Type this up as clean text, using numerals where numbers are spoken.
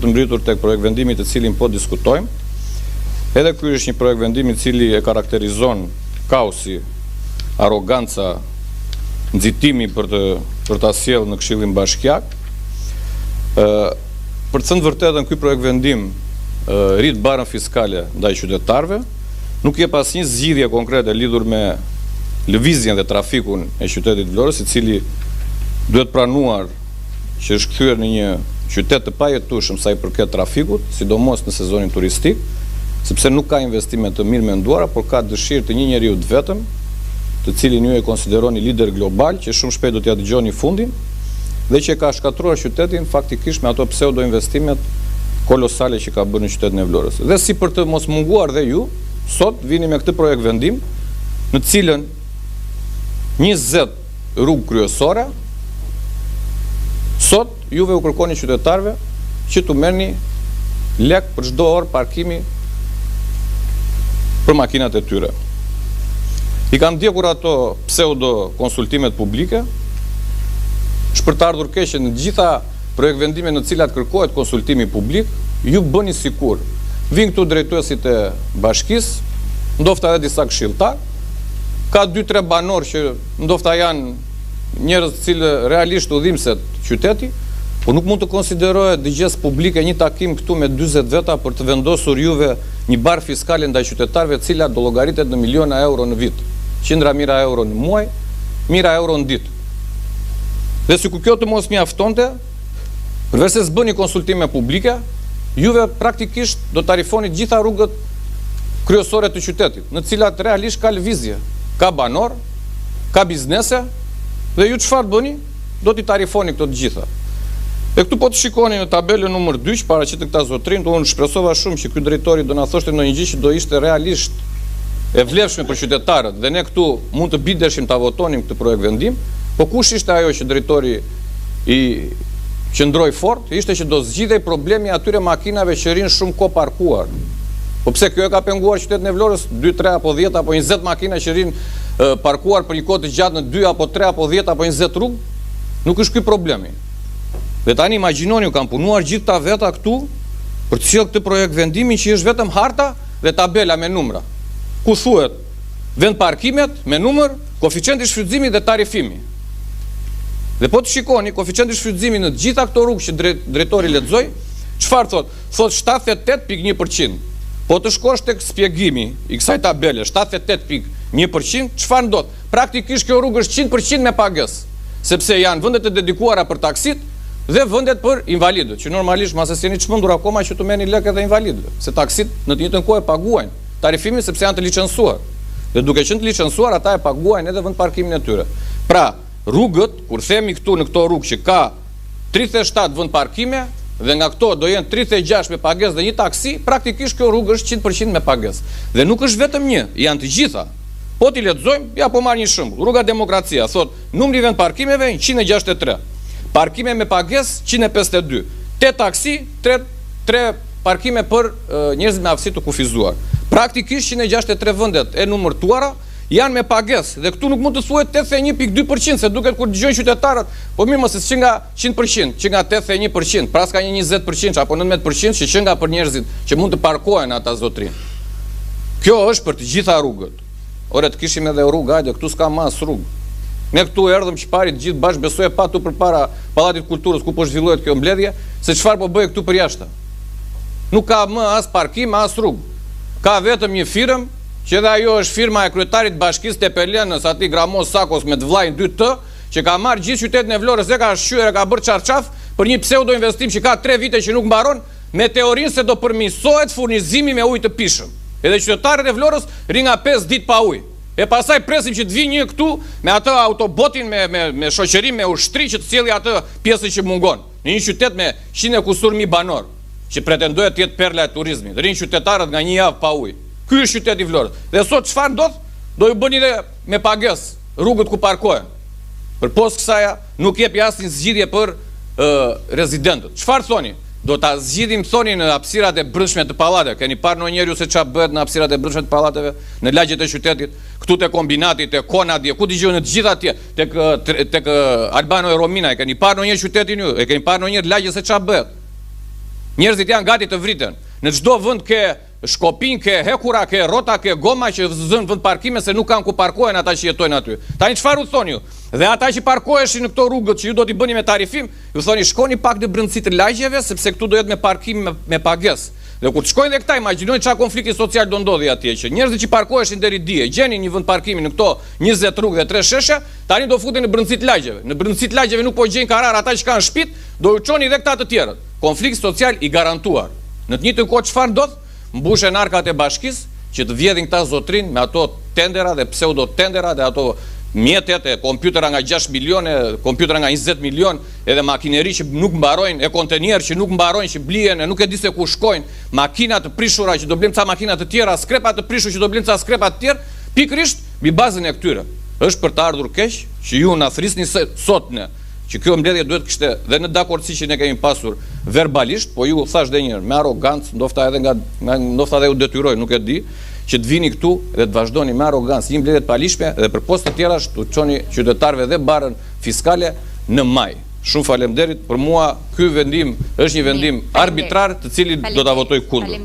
të mbritur tek projekt vendimi të cilin po diskutojmë. Edhe ky është një projekt vendimi i cili e karakterizon kaosi, arroganca, nxitimi për ta sjellë në Këshillin Bashkiak. Për të thënë vërtetën, ky projekt vendim rrit barën fiskale ndaj qytetarëve, nuk jep asnjë zgjidhje konkrete lidhur me lëvizjen dhe trafikun e qytetit Vlorës, i cili duhet pranuar që është kthyer në një qytet të pajetueshëm sa i përket trafikut, sidomos në sezonin turistik, sepse nuk ka investime të mirë menduara, por ka dëshirë të një njeriu të vetëm, të cilin ju e konsideroni lider global, që shumë shpejt do t'ja dëgjoni fundin, dhe që ka shkatruar qytetin faktikisht me ato pseudo investimet kolosale që ka bërë në qytetin e Vlorës. Dhe si për të mos munguar dhe ju, sot vini me këtë projekt vendim, në cilën 20 rrugë kryesore, sot juve u kërkoni qytetarëve që t'u merrni lek për çdo orë parkimi për makinat e tyre. I kanë ndjekur ato pseudo konsultimet publike, për të ardhur keq në gjitha projekt vendime në cilat kërkohet konsultimi publik, ju bëni sikur vinë këtu drejtuesit e bashkisë, ndofta edhe disa këshilltar, ka 2-3 banor që ndofta janë njerëz të cilë realisht udhimset qyteti, por nuk mund të konsiderohet dëgjes publike një takim këtu me 40 veta për të vendosur juve një barë fiskale ndaj qytetarëve e cila do llogaritet në miliona euro në vit, 100 mijëra euro në muaj, mijëra euro në ditë. Dhe sikur kjo të mos mjaftonte, përveç se s'bëni konsultime publike, juve praktikisht do tarifoni gjitha rrugët kryesore të qytetit, në cilat realisht ka lëvizje, ka banor, ka biznese, dhe ju çfarë bëni? Do t'i tarifoni këto të gjitha. E këtu po të shikoni në tabelën numër 2 që paraqit këta zotrin, unë shpresova shumë që ky drejtori do na thoshte ndonjë gjë që do ishte realisht e vlefshme për qytetarët, dhe ne këtu mund të bideshim ta votonim këtë projekt vendim, po kush ishte ajo që drejtori i qëndroi fort? Ishte që do zgjidhej problemi atyre makinave që rinë shumë kohë parkuar. Po pse kjo e ka penguar qytetin e Vlorës? 2, 3 apo 10 apo 20 makina që rinë parkuar për një kohë të gjatë në 2 apo 3 apo 10 apo 20 rrugë? Nuk është ky problemi. Dhe tani imagjinoni, u kanë punuar gjithë ta veta këtu për të sjellë këtë projekt vendimi që është vetëm harta dhe tabela me numra. Ku thuhet vend parkimet me numër, koeficienti shfrytëzimi dhe tarifimi. Dhe po të shikoni koeficienti shfrytëzimi në të gjitha këto rrugë që drejtori lexoi, çfarë thot? Thot 78.1%. Po të shkosh tek shpjegimi i kësaj tabele, 78.1%, çfarë ndodh? Praktikisht kjo rrugë është 100% me pagesë, sepse janë vendet e dedikuara për taksit dhe vendet për invalidët, që normalisht mas se jeni çmendur akoma që të merrni lek edhe invalidëve, se taksit në të njëjtën kohë paguajnë tarifimin sepse janë të licencuar. Dhe duke qenë të licencuar, ata e paguajnë edhe vend parkimin e tyre. Pra, rrugët, kur themi këtu në këto rrugë që ka 37 vend parkime dhe nga këto do jenë 36 me pagesë dhe një taksi, praktikisht kjo rrugë është 100% me pagesë. Dhe nuk është vetëm një, janë të gjitha. Po t'i lexojmë, ja po marr një shembull. Rruga Demokracia thot, numri vend parkimeve 163. Parkime me pagesë 152. 8 taksi, 3 parkime për njerëz me aftësi të kufizuar. Praktikisht 163 vendet e numërtuara janë me pagesë dhe këtu nuk mund të thuhet 81.2%, se duket kur dëgjojnë qytetarët, po mirë mos që nga 100%, që nga 81%, pra s'ka një 20% apo 19% që nga për njerëzit që mund të parkohen ata zotrin. Kjo është për të gjitha rrugët. Ore të kishim edhe rrugë, hajde, këtu s'ka mas rrugë. Ne këtu erdhëm qëpari të gjithë bashkë, besoj e pa tu për para Pallatit Kulturës ku po zhvillohet kjo mbledhje, se çfarë po bëje këtu për jashtë. Nuk ka më as parkim, as rrugë. Ka vetëm një firmë, që edhe ajo është firma e kryetarit bashkisë Tepelenës, ati Gramos Sakos me të vllajën 2T, që ka marrë gjithë qytetin e Vlorës dhe ka shqyer e ka bërë çarçaf për një pseudo investim që ka 3 vite që nuk mbaron, me teorinë se do përmirësohet furnizimi me ujë të pishëm. Edhe qytetarët e Vlorës rinë nga 5 ditë pa ujë. E pasaj presim që të vi një këtu me atë autobotin me shoqërim me ushtri që të sjellë atë pjesën që mungon. Në një qytet me 100 kusur mijë banor, që pretendohet të jetë perla e turizmit. Rinë qytetarët nga një javë pa ujë. Ky është qyteti i Vlorës. Dhe sot çfarë ndodh? Do ju bëni dhe me pagesë rrugët ku parkohen. Përpos kësaj nuk jep asnjë zgjidhje për rezidentët. Çfarë thoni? Do ta zgjidhim thoni në hapësirat e brendshme të pallateve. Keni parë ndonjëherë se çfarë bëhet në hapësirat e brendshme të pallateve, në lagjet e qytetit, këtu te kombinati, te Konadi, ku dëgjojnë të gjitha atje, tek Albano e Romina, e keni parë ndonjëherë qytetin ju? E keni parë ndonjëherë lagje se çfarë bëhet? Njerëzit janë gati të vriten. Në çdo vend ke shkopin, ke hekura, ke rrota, ke goma që zënë vend parkime se nuk kanë ku parkohen ata që jetojnë aty. Tani çfarë u thoni ju? Dhe ata që parkoheshin në këto rrugët që ju do t'i bëni me tarifim, ju thoni shkoni pak në brendësi të lagjeve sepse këtu do jetë me parkim me pagesë. Dhe kur të shkojnë dhe këta, imagjinojnë çfarë konflikti social do ndodhi atje që njerëzit që parkoheshin deri dije, gjenin një vend parkimi në këto 20 rrugë dhe 3 sheshe, tani do futen në brendësi të lagjeve. Në brendësi të lagjeve nuk po gjejnë karar ata që kanë shtëpi, do u çoni dhe këta të tjerët. Konflikt social i garantuar. Në të njëjtën kohë çfarë ndodh? Mbushen arkat e bashkisë që të vjedhin këta zotrin me ato tendera dhe pseudo tendera dhe ato mjetet e kompjutera nga 6 milione, kompjutera nga 20 milion, edhe makineri që nuk mbarojnë, e kontenierë që nuk mbarojnë, që blien, e nuk e di se ku shkojnë, makina të prishura që do blem ca makina të tjera, skrepa të prishur që do blem ca skrepa të tjerë, pikërisht mbi bazën e këtyre. Është për të ardhur keq që ju na thrisni sot ne, që kjo mbledhje duhet kishte dhe në dakordsi që ne kemi pasur verbalisht, po ju thash edhe një herë me arrogancë, ndoshta edhe u detyroj, nuk e di, që të vini këtu dhe të vazhdoni me arrogancë një mbledhje të palishme dhe për postë të tjera të çoni qytetarëve dhe barën fiskale në maj. Shumë faleminderit, për mua ky vendim është një vendim arbitrar të cilin do ta votoj kundër.